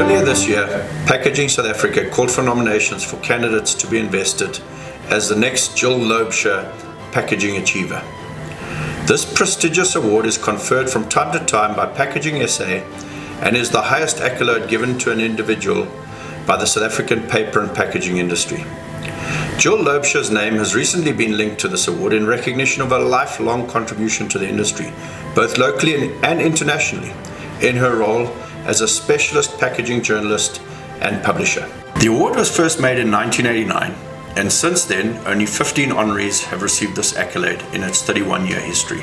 Earlier this year, Packaging South Africa called for nominations for candidates to be invested as the next Gill Loubser Packaging Achiever. This prestigious award is conferred from time to time by Packaging SA and is the highest accolade given to an individual by the South African paper and packaging industry. Gill Loubser's name has recently been linked to this award in recognition of a lifelong contribution to the industry, both locally and internationally, in her role as a specialist packaging journalist and publisher. The award was first made in 1989, and since then only 15 honorees have received this accolade in its 31-year history.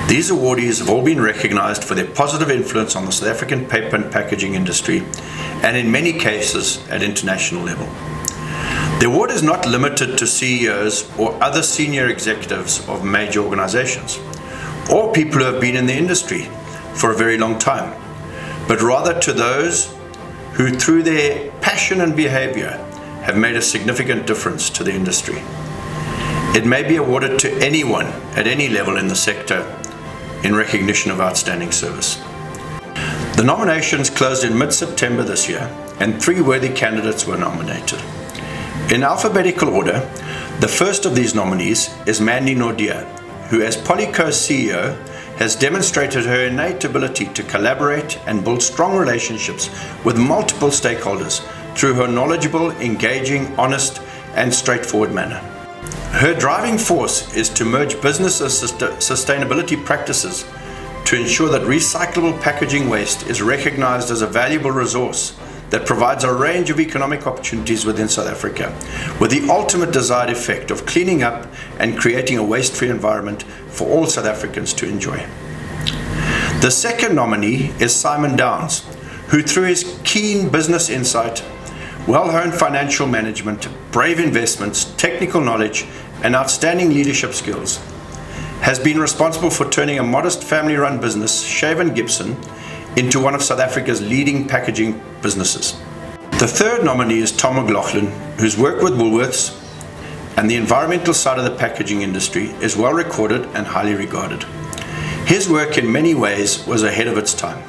These awardees have all been recognized for their positive influence on the South African paper and packaging industry, and in many cases at international level. The award is not limited to CEOs or other senior executives of major organizations, or people who have been in the industry for a very long time, but rather to those who, through their passion and behavior, have made a significant difference to the industry. It may be awarded to anyone at any level in the sector in recognition of outstanding service. The nominations closed in mid-September this year, and 3 worthy candidates were nominated. In alphabetical order, the first of these nominees is Mandy Nordia, who as Polyco's CEO has demonstrated her innate ability to collaborate and build strong relationships with multiple stakeholders through her knowledgeable, engaging, honest, and straightforward manner. Her driving force is to merge business and sustainability practices to ensure that recyclable packaging waste is recognized as a valuable resource that provides a range of economic opportunities within South Africa, with the ultimate desired effect of cleaning up and creating a waste-free environment for all South Africans to enjoy. The second nominee is Simon Downs, who through his keen business insight, well-honed financial management, brave investments, technical knowledge, and outstanding leadership skills, has been responsible for turning a modest family-run business, Shaven Gibson, into one of South Africa's leading packaging businesses. The third nominee is Tom McLaughlin, whose work with Woolworths and the environmental side of the packaging industry is well recorded and highly regarded. His work in many ways was ahead of its time.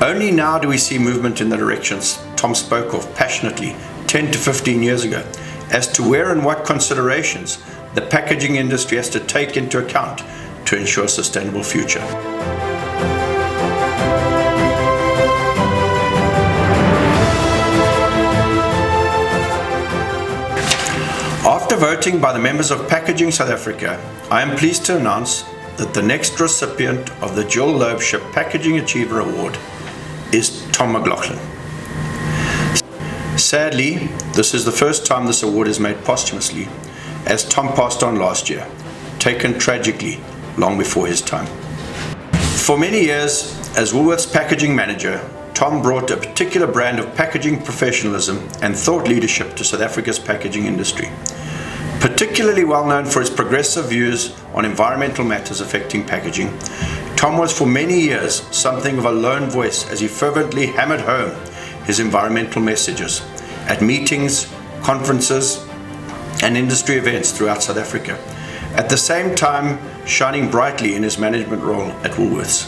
Only now do we see movement in the directions Tom spoke of passionately 10 to 15 years ago as to where and what considerations the packaging industry has to take into account to ensure a sustainable future. After voting by the members of Packaging South Africa, I am pleased to announce that the next recipient of the Gill Loubser Packaging Achiever Award is Tom McLaughlin. Sadly, this is the first time this award is made posthumously, as Tom passed on last year, taken tragically long before his time. For many years, as Woolworths packaging manager, Tom brought a particular brand of packaging professionalism and thought leadership to South Africa's packaging industry. Particularly well known for his progressive views on environmental matters affecting packaging, Tom was for many years something of a lone voice as he fervently hammered home his environmental messages at meetings, conferences, and industry events throughout South Africa, at the same time shining brightly in his management role at Woolworths.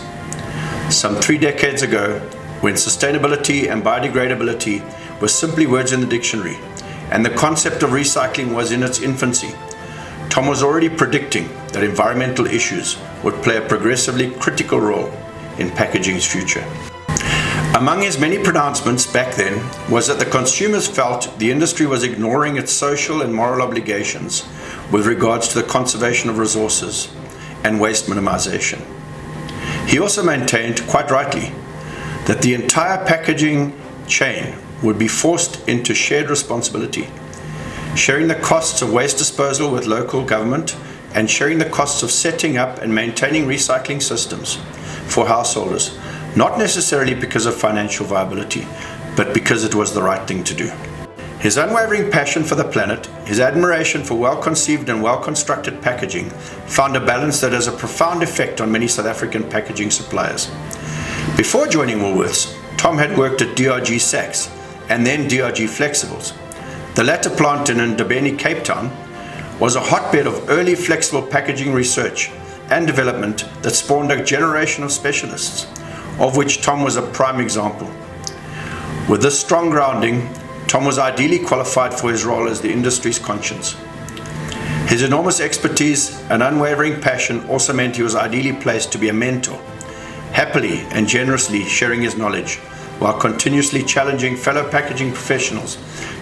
Some 3 decades ago, when sustainability and biodegradability were simply words in the dictionary, and the concept of recycling was in its infancy, Tom was already predicting that environmental issues would play a progressively critical role in packaging's future. Among his many pronouncements back then was that the consumers felt the industry was ignoring its social and moral obligations with regards to the conservation of resources and waste minimization. He also maintained, quite rightly, that the entire packaging chain would be forced into shared responsibility, sharing the costs of waste disposal with local government and sharing the costs of setting up and maintaining recycling systems for householders, not necessarily because of financial viability, but because it was the right thing to do. His unwavering passion for the planet, his admiration for well-conceived and well-constructed packaging found a balance that has a profound effect on many South African packaging suppliers. Before joining Woolworths, Tom had worked at DRG Sachs and then DRG Flexibles. The latter plant in Ndabeni, Cape Town, was a hotbed of early flexible packaging research and development that spawned a generation of specialists, of which Tom was a prime example. With this strong grounding, Tom was ideally qualified for his role as the industry's conscience. His enormous expertise and unwavering passion also meant he was ideally placed to be a mentor, happily and generously sharing his knowledge while continuously challenging fellow packaging professionals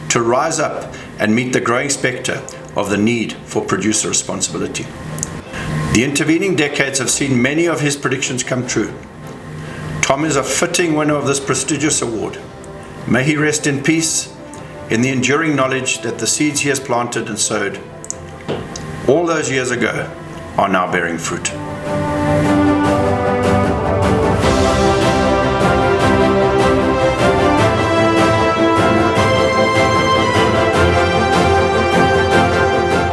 to rise up and meet the growing spectre of the need for producer responsibility. The intervening decades have seen many of his predictions come true. Tom is a fitting winner of this prestigious award. May he rest in peace in the enduring knowledge that the seeds he has planted and sowed all those years ago are now bearing fruit.